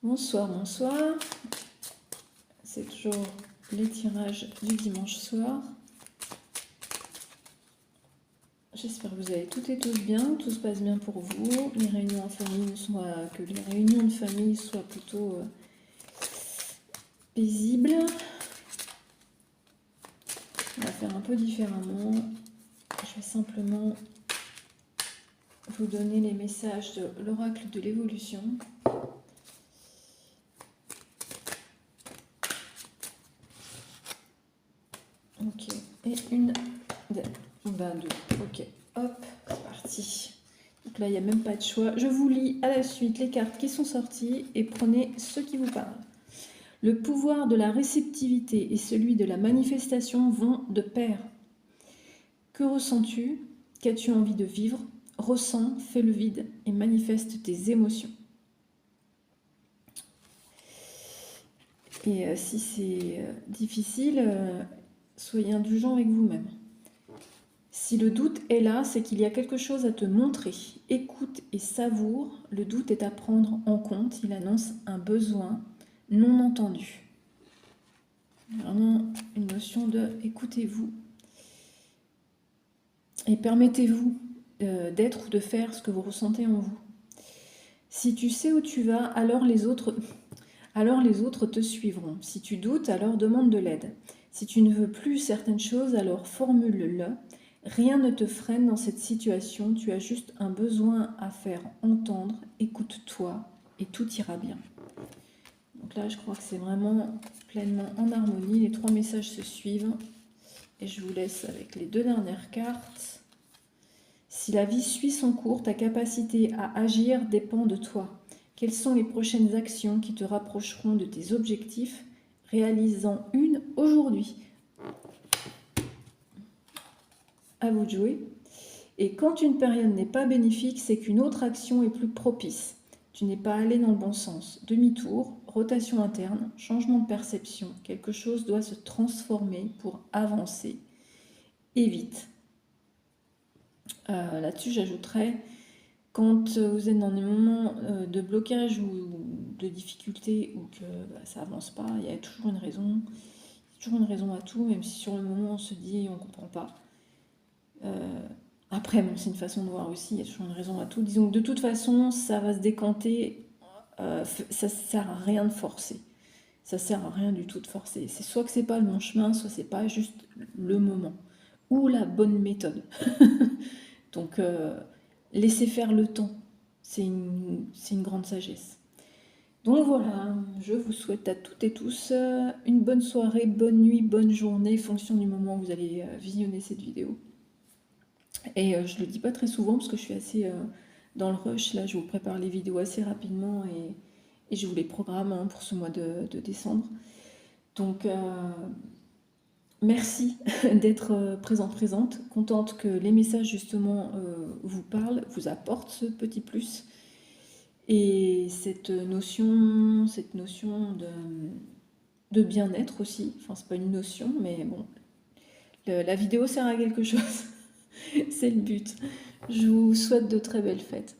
Bonsoir, bonsoir. C'est toujours les tirages du dimanche soir. J'espère que vous allez toutes et tous bien, tout se passe bien pour vous. Les réunions en famille que les réunions de famille soient plutôt paisibles. On va faire un peu différemment. Je vais simplement vous donner les messages de l'oracle de l'évolution. Ok, et une, deux. Ok, hop, c'est parti. Donc là, il n'y a même pas de choix. Je vous lis à la suite les cartes qui sont sorties et prenez ce qui vous parle. Le pouvoir de la réceptivité et celui de la manifestation vont de pair. Que ressens-tu? Qu'as-tu envie de vivre? Ressens, fais le vide et manifeste tes émotions. Et si c'est difficile, soyez indulgent avec vous-même. Si le doute est là, c'est qu'il y a quelque chose à te montrer. Écoute et savoure. Le doute est à prendre en compte. Il annonce un besoin non entendu. Vraiment une notion de écoutez-vous. Et permettez-vous d'être ou de faire ce que vous ressentez en vous. Si tu sais où tu vas, alors les autres te suivront. Si tu doutes, alors demande de l'aide. Si tu ne veux plus certaines choses, alors formule-le. Rien ne te freine dans cette situation, tu as juste un besoin à faire entendre, écoute-toi et tout ira bien. Donc là, je crois que c'est vraiment pleinement en harmonie. Les 3 messages se suivent et je vous laisse avec les 2 dernières cartes. Si la vie suit son cours, ta capacité à agir dépend de toi. Quelles sont les prochaines actions qui te rapprocheront de tes objectifs? Réalisant une aujourd'hui. À vous de jouer. Et quand une période n'est pas bénéfique, c'est qu'une autre action est plus propice. Tu n'es pas allé dans le bon sens. Demi-tour, rotation interne, changement de perception. Quelque chose doit se transformer pour avancer. Et vite. Là-dessus, j'ajouterais, quand vous êtes dans des moments de blocage ou de difficulté ou que ça avance pas, il y a toujours une raison. Toujours une raison à tout, même si sur le moment on se dit on comprend pas. Après, bon, c'est une façon de voir aussi, il y a toujours une raison à tout. Disons que de toute façon, ça va se décanter, ça sert à rien de forcer. Ça sert à rien du tout de forcer. C'est soit que c'est pas le bon chemin, soit c'est pas juste le moment. Ou la bonne méthode. Donc, laissez faire le temps. C'est une grande sagesse. Donc voilà, je vous souhaite à toutes et tous une bonne soirée, bonne nuit, bonne journée, fonction du moment où vous allez visionner cette vidéo. Et je le dis pas très souvent parce que je suis assez dans le rush. Là, je vous prépare les vidéos assez rapidement et je vous les programme pour ce mois de décembre. Donc, merci d'être présente. Contente que les messages justement vous parlent, vous apportent ce petit plus. Et cette notion de bien-être aussi. Enfin, c'est pas une notion, mais bon. La vidéo sert à quelque chose. C'est le but. Je vous souhaite de très belles fêtes.